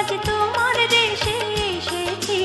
আজ তোমার দেশে এসেছি।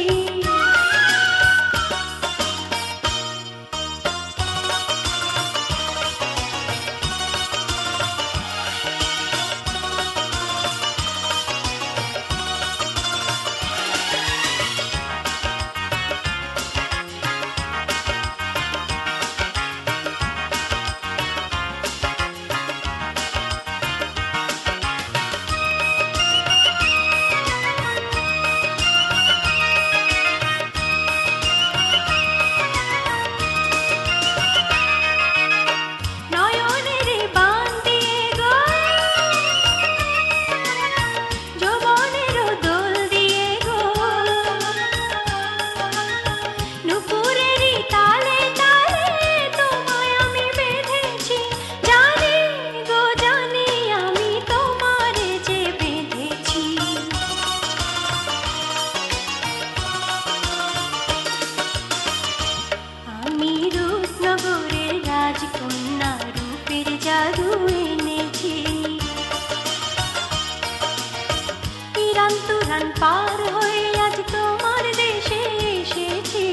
পার হয়ে আজ তোমার দেশে এসেছি।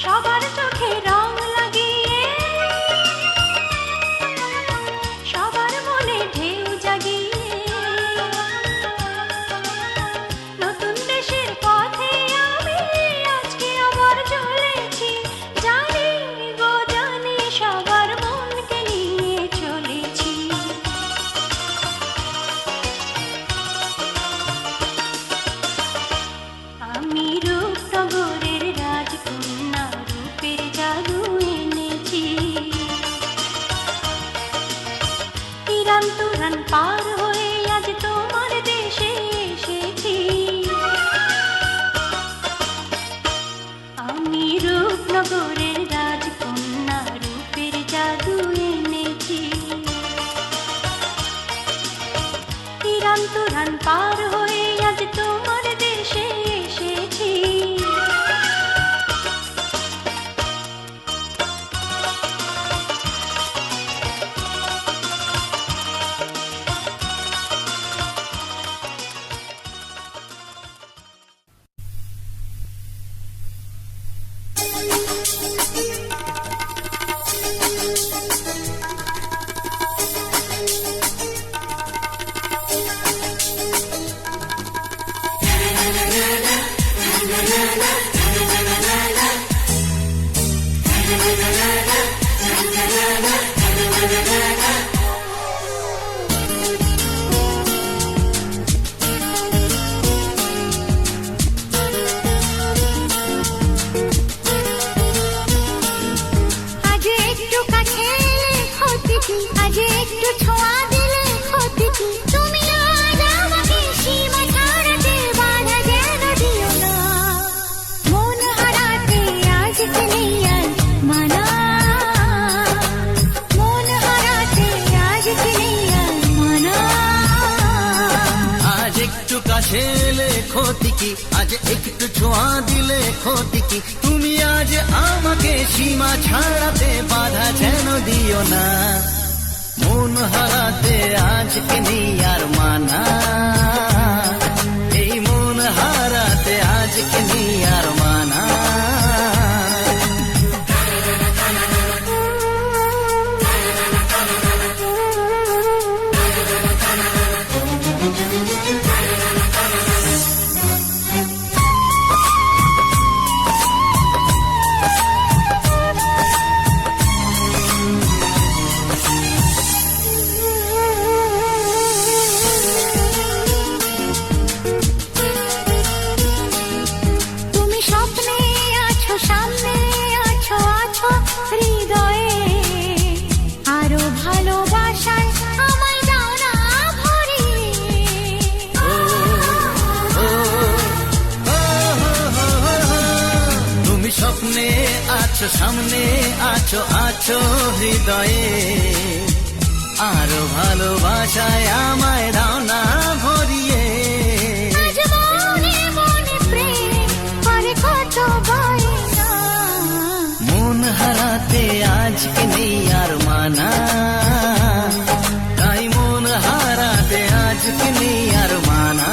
সবার চোখে রং লাগিয়ে, সবার মনে ঢেউ জাগিয়ে, নতুন দেশের পথে আমি আজকে আবার চলেছি। জানি গো জানি সবার মনকে নিয়ে চলেছি। আমি রূপনগরের রাজকন্যা, রূপের জাদু এনেছি। তিরান তুরান পার হয়ে আজ তোমার দেশে এসেছি। আমি রূপনগরের রাজকন্যা, রূপের জাদু এনেছি। তিরান তুরান পার হয়ে আজ তোমার দেশে এসেছি। ক্ষতি কি, আজ একটু ছোঁয়া দিলে ক্ষতি কি? তুমি আজ আমাকে সীমা ছাড়াতে বাধা যেন দিও না। মন হারাতে আজকে নেই আর মানা, এই মন হারাতে আজকে নেই আর মানা। আছো সামনে, আছো আছো হৃদয়ে, আরো ভালোবাসায় আমায় দাও না ভরিয়ে। আজ মনে মনে প্রেম করে কত বায়না, মন হারাতে আজকে নেই আর মানা, তাই মন হারাতে আজকে নেই আর মানা।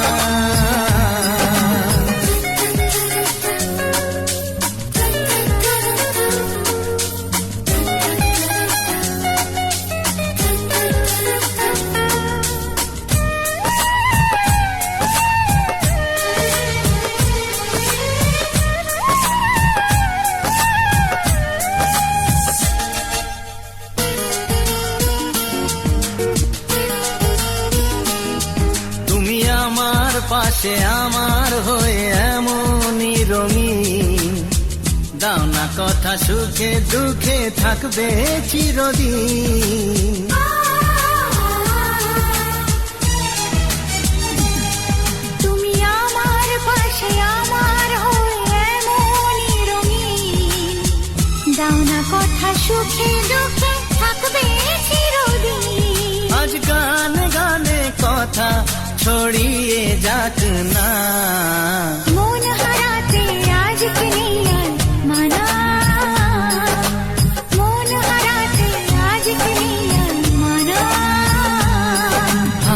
পাশে আমার হয়ে এমনই রঙিন, দাও না কথা সুখে দুঃখে থাকবে চিরদিন। তুমি আমার পাশে আমার হয়ে এমনই রঙিন, দাও না কথা সুখে দুঃখে থাকবে চিরদিন। আজ গানে গানে কথা ছড়িয়ে যাক না, মন হারাতে আজকে নেই আর মানা, মন হারাতে আজকে নেই আর মানা।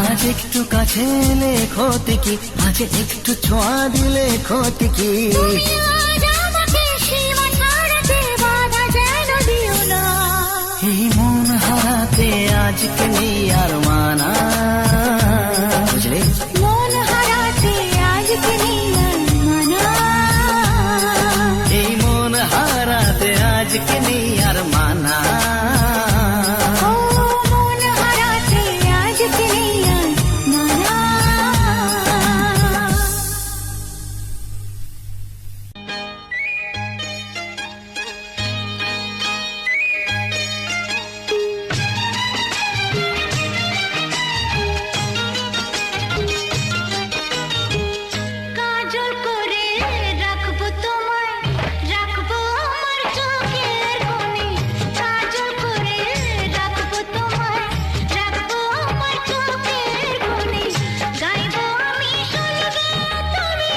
আজ একটু কাছে এলে ক্ষতি কি, আজ একটু ছোঁয়া দিলে ক্ষতি কি। তুমি আজ আমাকে সীমা ছাড়াতে বাধা যেন দিও না, এই মন হারাতে আজকে নেই আর মানা, বুঝলে? মন হারাতে আজকে নেই আর মানা, এই মন হারাতে আজকে নেই আর মানা। ও মন হারাতে আজকে নেই আর মানা। কাজল করে রাখবো তোমায়, রাখবো আমার চোখের কোণে, কাজল করে রাখবো তোমায়, রাখবো আমার চোখের কোণে। গাইবো আমি শুনবে তুমি,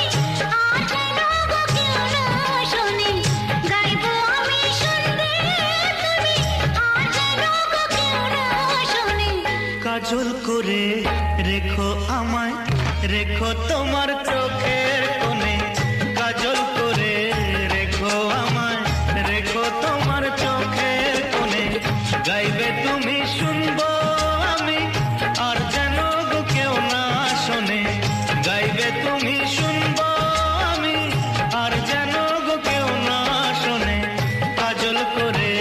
আর যেন গো কেউ না শোনে। গাইবো আমি শুনবে তুমি, আর যেন গো কেউ না শোনে। কাজল করে রেখো আমায়, রেখো তোমার চোখের কোণে, কাজল করে রেখো আমায়, রেখো তোমার চোখের কোণে। গাইবে তুমি শুনবো আমি, আর যেন গো কেউ না শোনে। গাইবে তুমি শুনবো আমি, আর যেন গো কেউ না শোনে। কাজল করে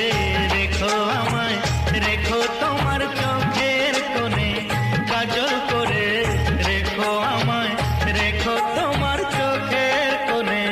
রেখো আমায়, রেখো তোমার চোখের কোণে, কাজল করে রেখো আমায়, রেখো তোমার চোখের কোণে।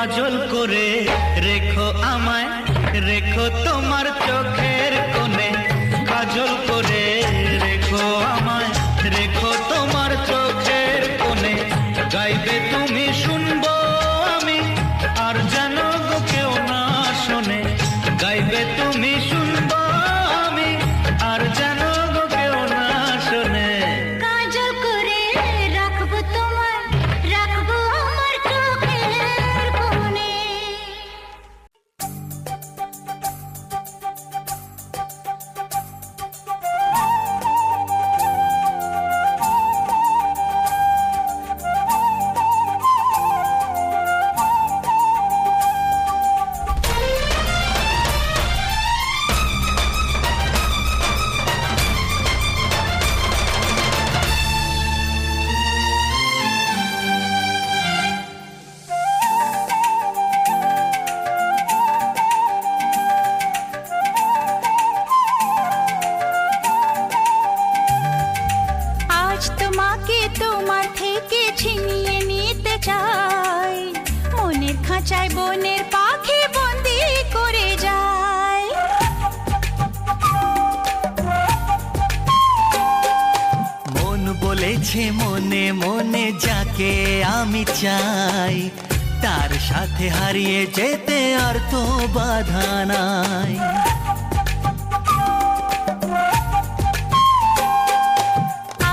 কাজল করে রেখো আমায়, রেখো তোমার চোখের কোণে। কাজল করে রেখো আমায়, রেখো তোমার চোখের কোণে। গাইবে তুমি শুনবো আমি, আর যেন গো কেউ না শোনে। গাইবে তুমি শুনবো আমি, আর যেন গো কেউ না শোনে। কাজল করে রাখবো তোমার, রাখবো আমার চোখের কোণে। আজ তোমাকে তোমার থেকে ছিনিয়ে নিতে চাই, মনের খাঁচায় বনের পাখি বন্দি করে যায়। মন বলেছে মনে মনে যাকে আমি চাই, তার সাথে হারিয়ে যেতে আর তো বাধা নাই।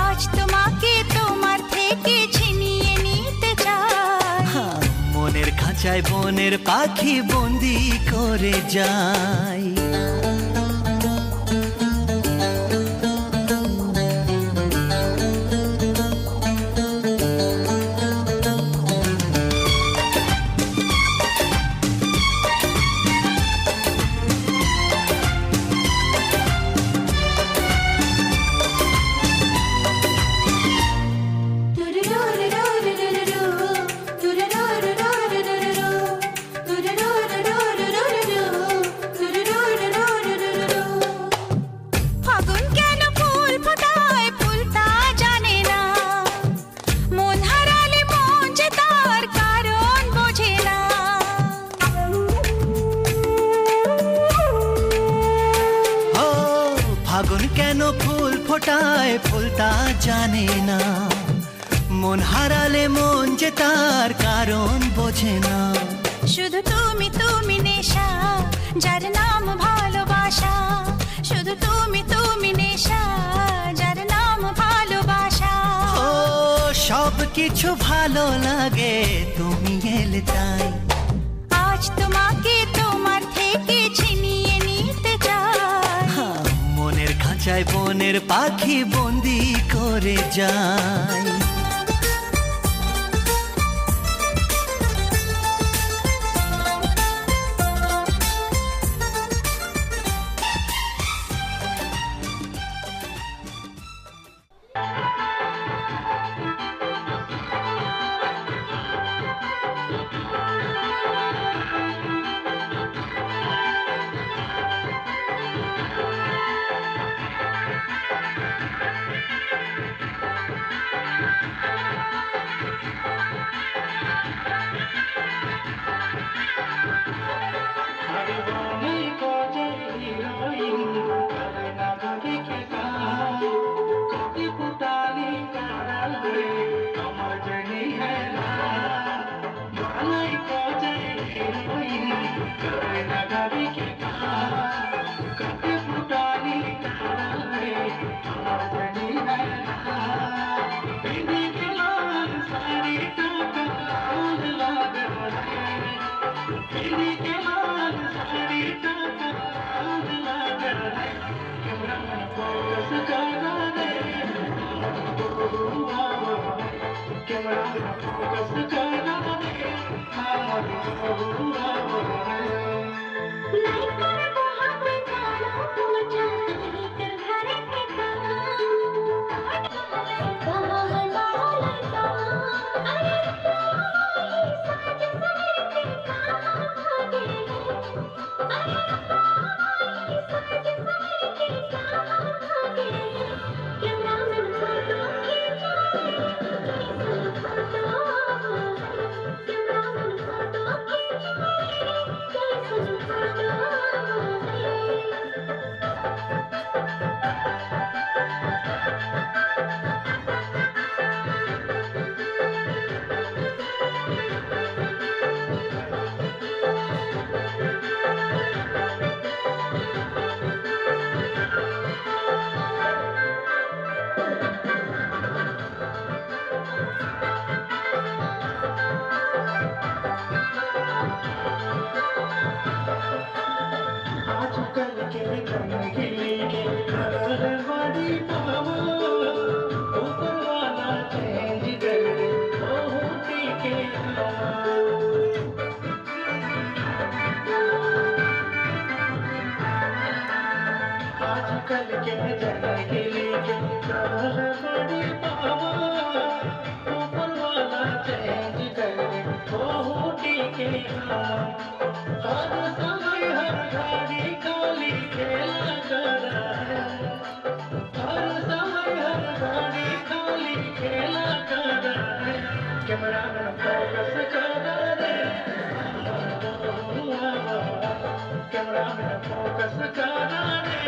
আজ তোমাকে তোমার থেকে ছিনিয়ে নিতে চাই, মনের খাঁচায় বনের পাখি বন্দি করে যায়। ফাগুন কেন ফুল ফোটায় ফুল তা জানে না, মন হারালে মন যে তার কারণ বোঝে না। ও ফাগুন কেন ফুল ফোটায় ফুল তা জানে না, মন হারালে মন যে তার কারণ বোঝে না। শুধু তুমি তুমি নেশা, যার নাম ভালোবাসা। শুধু তুমি তুমি নেশা, যার নাম ভালোবাসা। ও সব কিছু ভালো লাগে তুমি এলে তাই। আজ তোমাকে তোমার থেকে ছিনিয়ে নিতে চাই, মনের খাঁচায় বনের পাখি বন্দি করে যায়। आजकल के जाने लेके करल बड़ी बाबा ऊपर वाला चेंज करे बहुटी के हर समय हर घड़ी खाली खेला करा है हर समय हर घड़ी खाली खेला करा है कैमरा में फोकस करा रे कैमरा में फोकस करा रे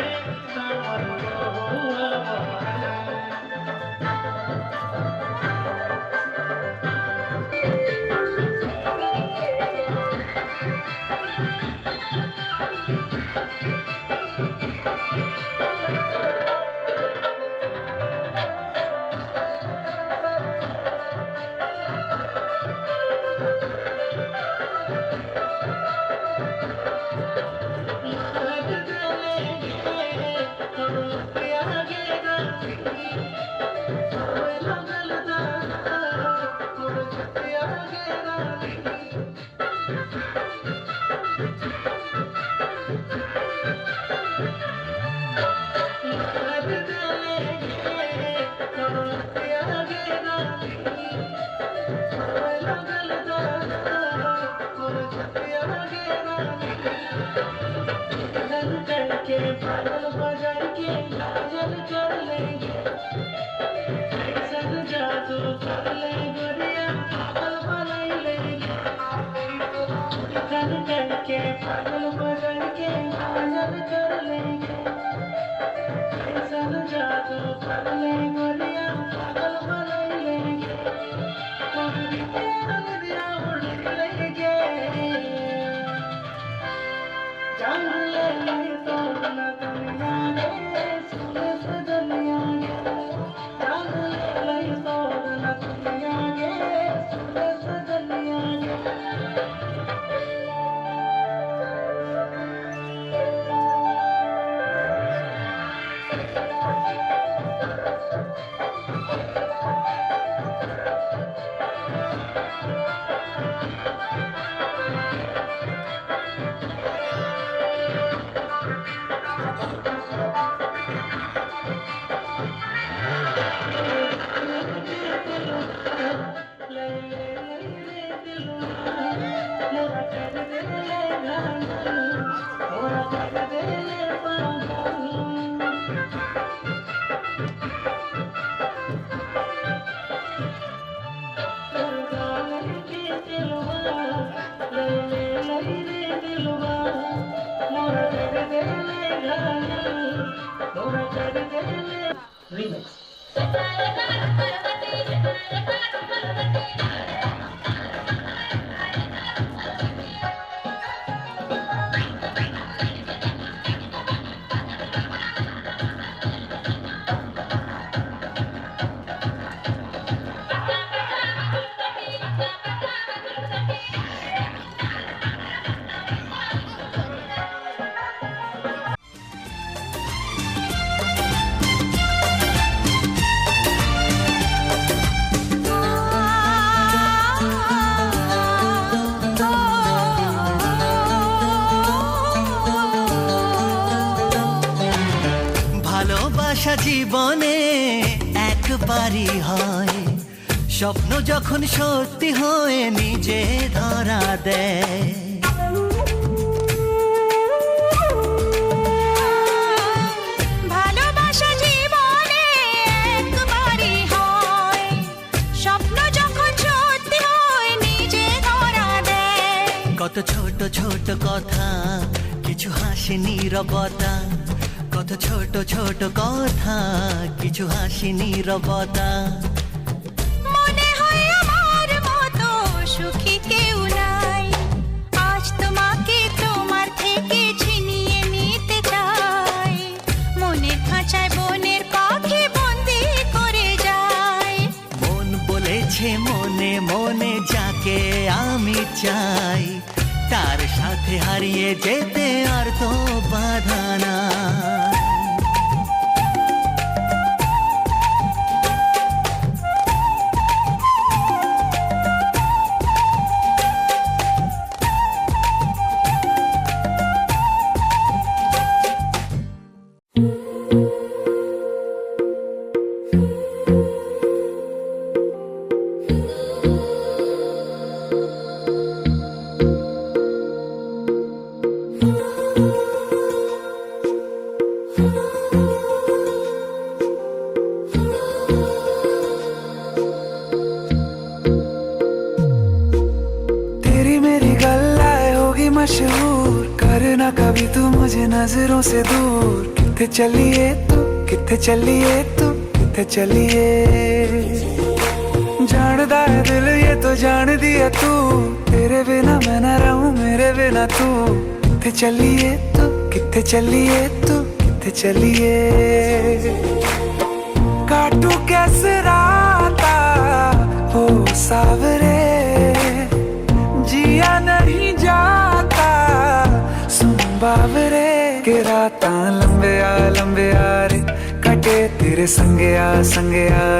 ভালোবাসা জীবনে একবারই হয় স্বপ্ন যখন সত্যি হয়ে নিজে ধরা দেয় ভালোবাসা জীবনে একবারই হয় স্বপ্ন যখন সত্যি হয় নিজে ধরা দেয় কত ছোট ছোট কথা কিছু হাসি নীরবতা কত ছোট ছোট কথা কিছু হাসি নীরবতা মনে হয় আমার মতো সুখী কেউ নাই আজ তোমাকে তোমার থেকে ছিনিয়ে নিতে চাই মনের খাঁচায় বনের পাখি বন্দি করে যায় মন বলেছে মনে মনে যাকে আমি চাই তার সাথে হারিয়ে যেতে আর তো বাধা না मशहूर, करना कभी तू मुझे नजरों से दूर। किथे चलिए तू, किथे चलिए तू, किथे चलिए। जानदा है दिल ये तो जान दिया तू, तेरे बिना मैं ना रहूं मेरे बिना तू। किथे चलिए तू, किथे चलिए तू, किथे चलिए। काटू कैसे राता हो सावरे, जिया नहीं जाता सुन बावरे। के राता लंबे आ रे, कटे तेरे संगे आ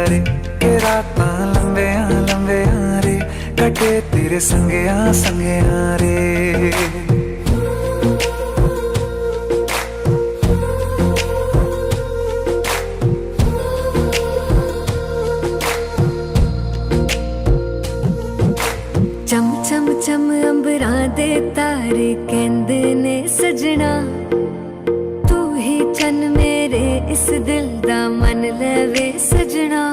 रे। के राता लंबे आ रे, कटे तेरे संगे आ रे। चम चम चम अंबरां दे तारे कहंदे ने सजना, तू ही चन मेरे इस दिल दा मन लवे सजना।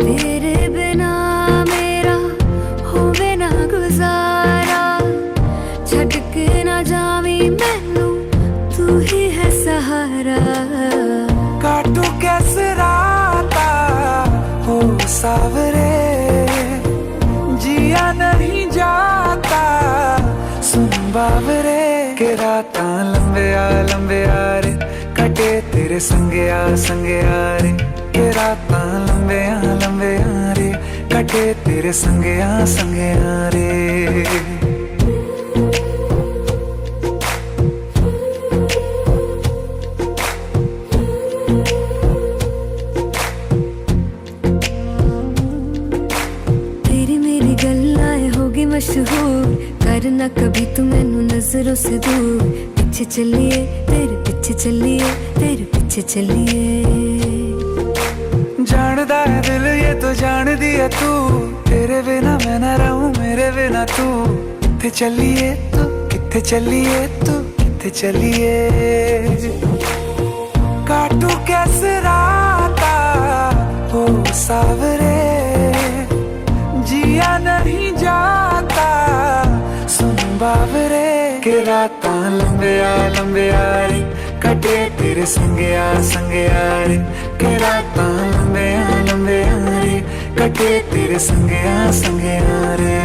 तेरे बिना मेरा होवे ना गुजारा, छड़ के ना जावी मैनू तू ही है सहारा। काटू कैसे राता हो सावरे, जिया नहीं जाता सुन बावरे। के राता लंबे आ रे, कटे तेरे संगे आ रे। के राता लंबे आ रे, कटे तेरे संगे आ रे। मशहूर, करना कभी तू मैनू नजरों से दूर। पीछे चलिए तेरे पीछे चलिए, तेरे पीछे चलिए। जानदा है दिल ये तो जान दिया तू, तेरे बिना मैं ना रहूं मेरे बिना तू। किथे चलिए तू, किथे चलिए तू, किथे चलिए। काटू कैसे राता हो सावरे, जिया नहीं जाता सुन बावरे। के राता लंबे आ रे, कटे तेरे संगे आ रे। के राता लंबे आ रे, कटे तेरे संगे आ रे।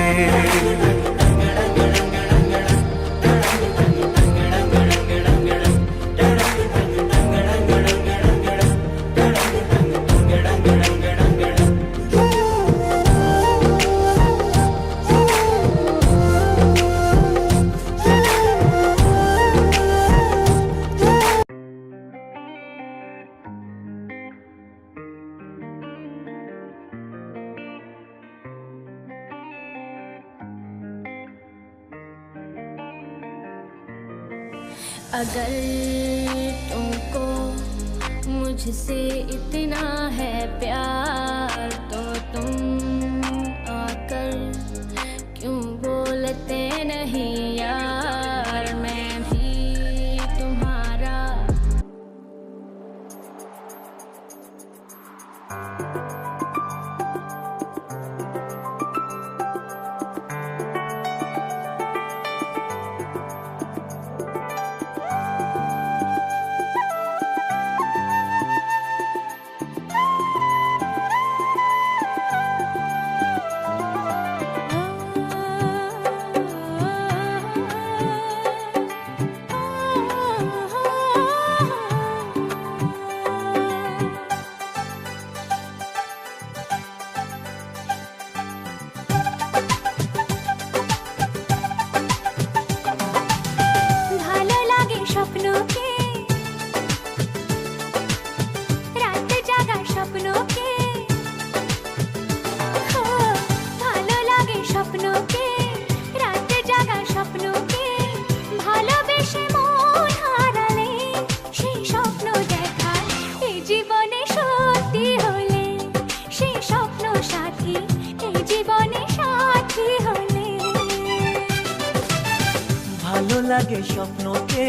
अगर तुमको मुझसे इतना है प्यार, तो तुम आकर क्यों बोलते नहीं यार। मैं भी तुम्हारा লাগে স্বপ্নকে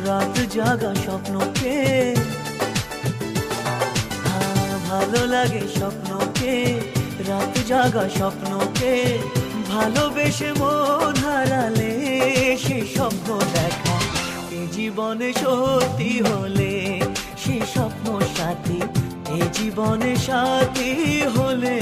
রাত জাগা স্বপ্নকে ভালো লাগে স্বপ্নকে রাত জাগা স্বপ্নকে ভালোবেসে মন হারালে সে স্বপ্ন দেখা এ জীবনে সত্যি হলে সে স্বপ্ন সাথী এ জীবনে সাথী হলে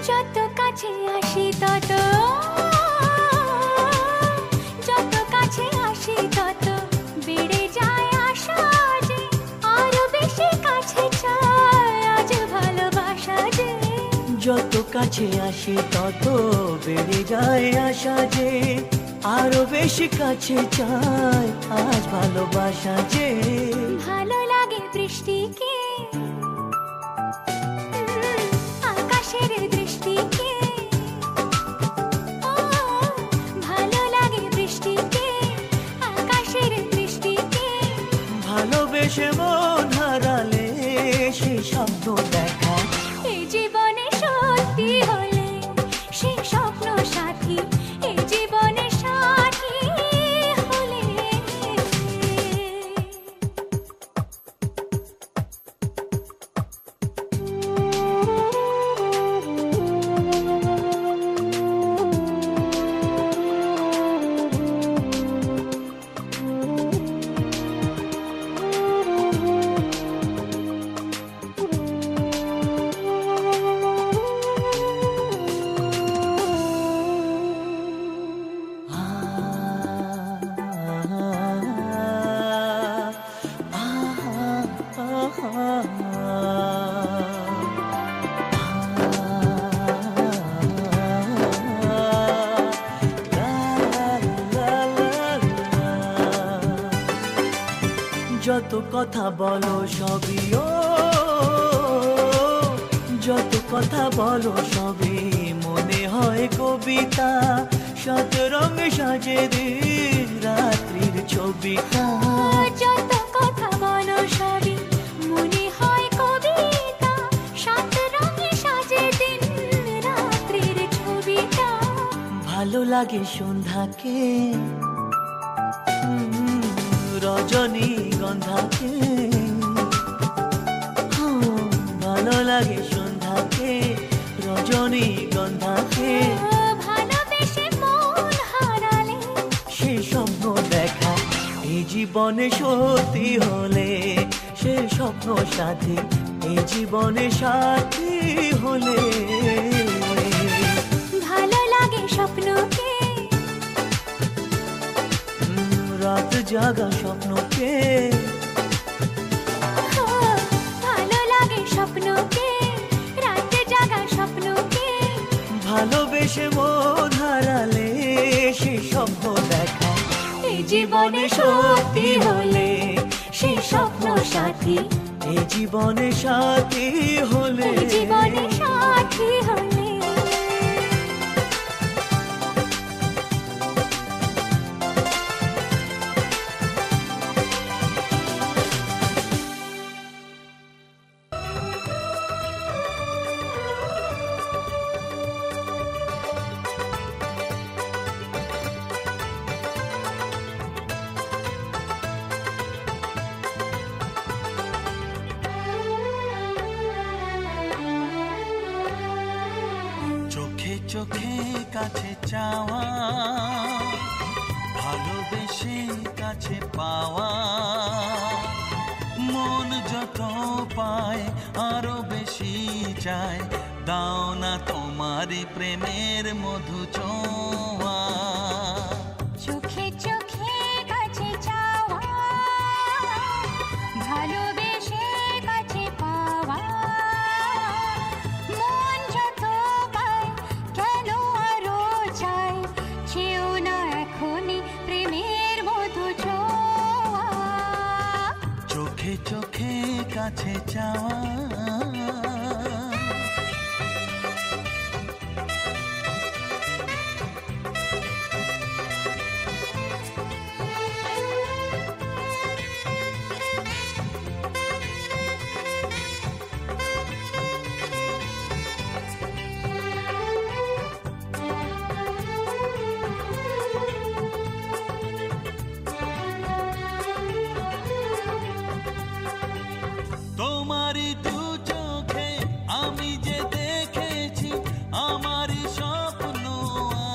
যত কাছে আসি তত যত কাছে আসি তত বেড়ে যায় আশা যে আরো বেশি কাছে চাই আজ ভালোবাসা যে যত কাছে আসি তত বেড়ে যায় আশা যে আরো বেশি কাছে চাই আজ ভালোবাসা যে ভালো লাগে বৃষ্টিকে আকাশের দৃষ্টিকে ও ভালো লাগে বৃষ্টিকে আকাশের দৃষ্টিকে ভালোবেসে মন হারালে সে স্বপ্ন দেখা এই জীবনে সত্যি হলে সে স্বপ্ন সাথী এই জীবনে সাথী হলে যত কথা বলো সবই ও যত কথা বলো সবই মনে হয় কবিতা শত রঙ সাজে দিন রাত্রির ছবিটা যত কথা বলো সবই মনে হয় কবিতা সাত রঙে সাজে দিন রাত্রির ছবিটা ভালো লাগে সন্ধ্যাকে রজনী গন্ধাকে ভালো লাগে সন্ধ্যাকে রজনী গন্ধাকে ভালোবেসে মন হারালে সে স্বপ্ন দেখা এই জীবনে সত্যি হলে সে স্বপ্ন সাথী এই জীবনে সাথী হলে ভালো লাগে স্বপ্নকে রাত জাগা স্বপ্নকে ভালো লাগে স্বপ্নকে রাত জাগা স্বপ্নকে ভালোবেসে মন হারালে সে স্বপ্ন দেখা এই জীবনে সত্যি হলে সে স্বপ্ন সাথী এই জীবনে সাথী হলে এই জীবনে সাথী হলে চোখে চোখে কাছে চাওয়া ভালোবেসে কাছে পাওয়া মন যত পায় আরো বেশি চায় দাও না তোমারই প্রেমের মধু ছোঁয়া চোখে চোখে কাছে চাওয়া ভালোবেসে চোখে চোখে কাছে চাওয়া তোমারই দু চোখে আমি যে দেখেছি আমারই স্বপ্ন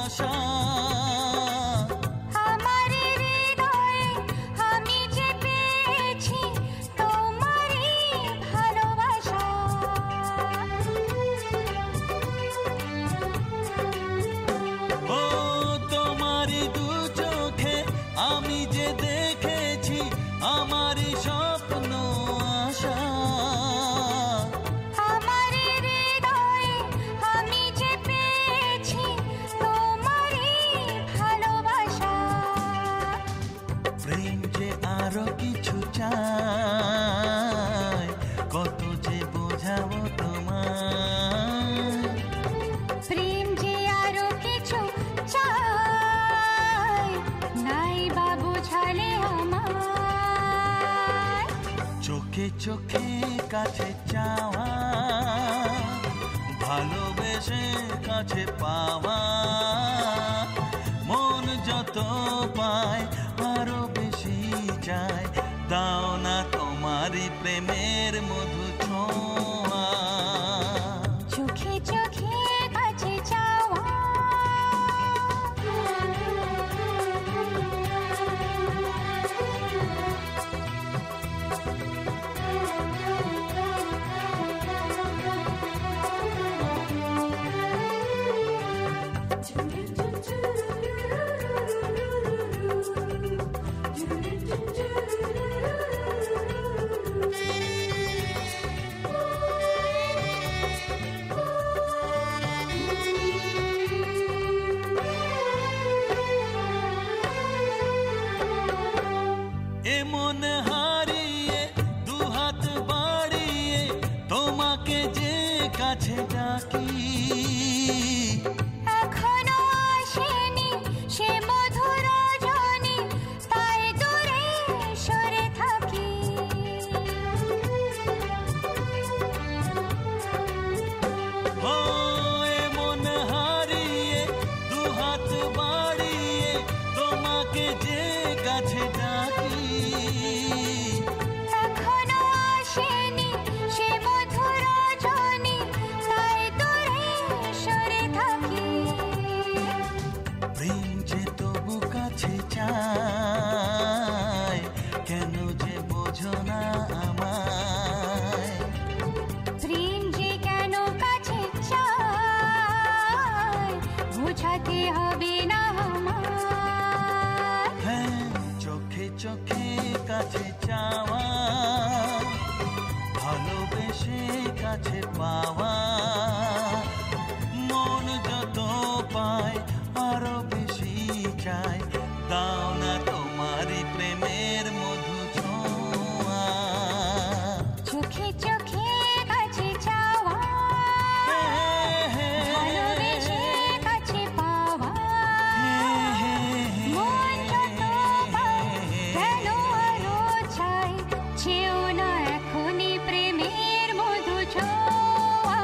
আশা আমার হৃদয়ে আমি যে পেয়েছি তোমারই ভালোবাসা। ও তোমারই দু চোখে আমি যে দেখেছি আমারই স্বপ্ন আশা আমার হৃদয়ে আমি যে পেয়েছি তোমারই ভালোবাসা। প্রেম যে আরো কিছু চায় কত যে বোঝাবো তোমায় প্রেম যে আরো কিছু চাই নাই বা বুঝালে আমার। চোখে চোখে কাছে চাওয়া ভালোবেসে কাছে পাওয়া মন যত পায় আরো বেশি চায় দাও না তোমারই প্রেমের মধু ছোঁয়া চোখে চোখে কাছে চাওয়া এমন হারিয়ে দুহাত বাড়িয়ে তোমাকে যে কাছে ডাকি এখনো আসেনি সে মধুর রজনী তাই দূরে সরে থাকি। ও এমন হারিয়ে দুহাত বাড়িয়ে তোমাকে যে কাছে ডাকি এখনো আসেনি সে মধুর রজনী তাই দূরে সরে থাকি। প্রেম যে তবু কাছে চায় কেন যে বোঝো না আমায় প্রেম যে কেন কাছে চায় বুঝাতে হবে না আমার। হ্যাঁ চোখে চোখে কাছে চাওয়া ভালোবেসে কাছে পাওয়া মন যত পায় আরো বেশি চায় দাও না তোমারই প্রেমের মধু ছোঁয়া চোখে চোখে কাছে চাওয়া ভালোবেসে কাছে পাওয়া মন যত পায় কেন আরো চাই চেও না এখনই প্রেমের মধু ছোঁয়া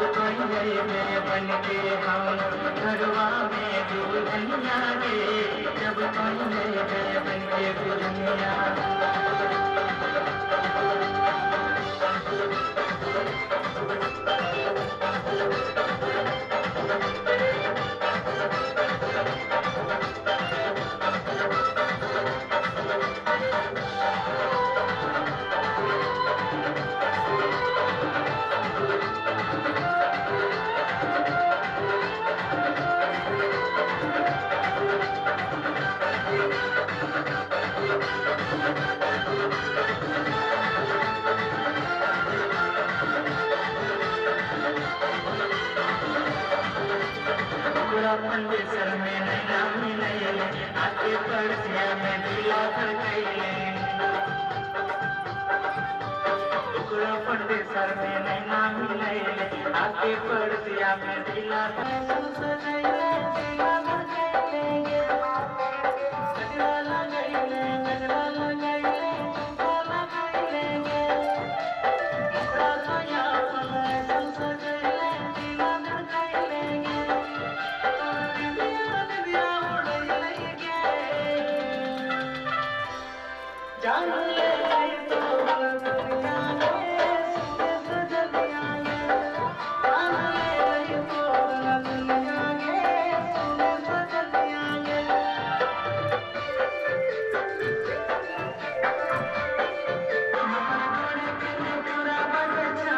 जब गए बन के हम घरवा में दुल्हनिया रे, जब बन गए बन के दुल्हनिया। पंडित सर में नैना मिलैले, आके परसिया में दिला भर गईले। टुकड़ा पंडित सर में नैना मिलैले, आके परसिया में दिला भर गईले। गजरा लगैले, गजरा लगैले, गजरा लगैले। मुखड़ा सोया पले सजैले, दिला भर गईले। जान ले तो दुनिया में सुने सजनिया में, जान ले तो दुनिया में सुने सजनिया में। पूरा बच्चा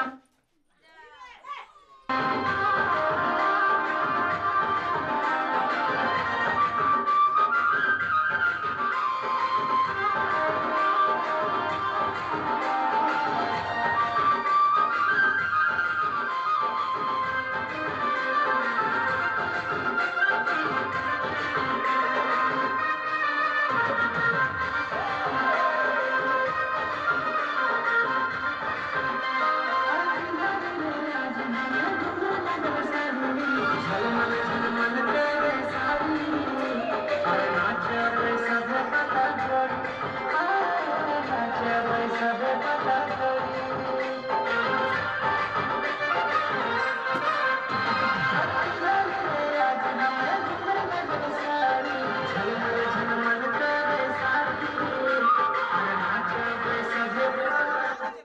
झलमल झलमल तेरे सारी, अरे नाचे रे सब पता करी, नाचे रे सब पता करी। आज हमें घूमने सारी, झलमल झलमल तेरे सारी, अरे नाचे रे सब पता करी।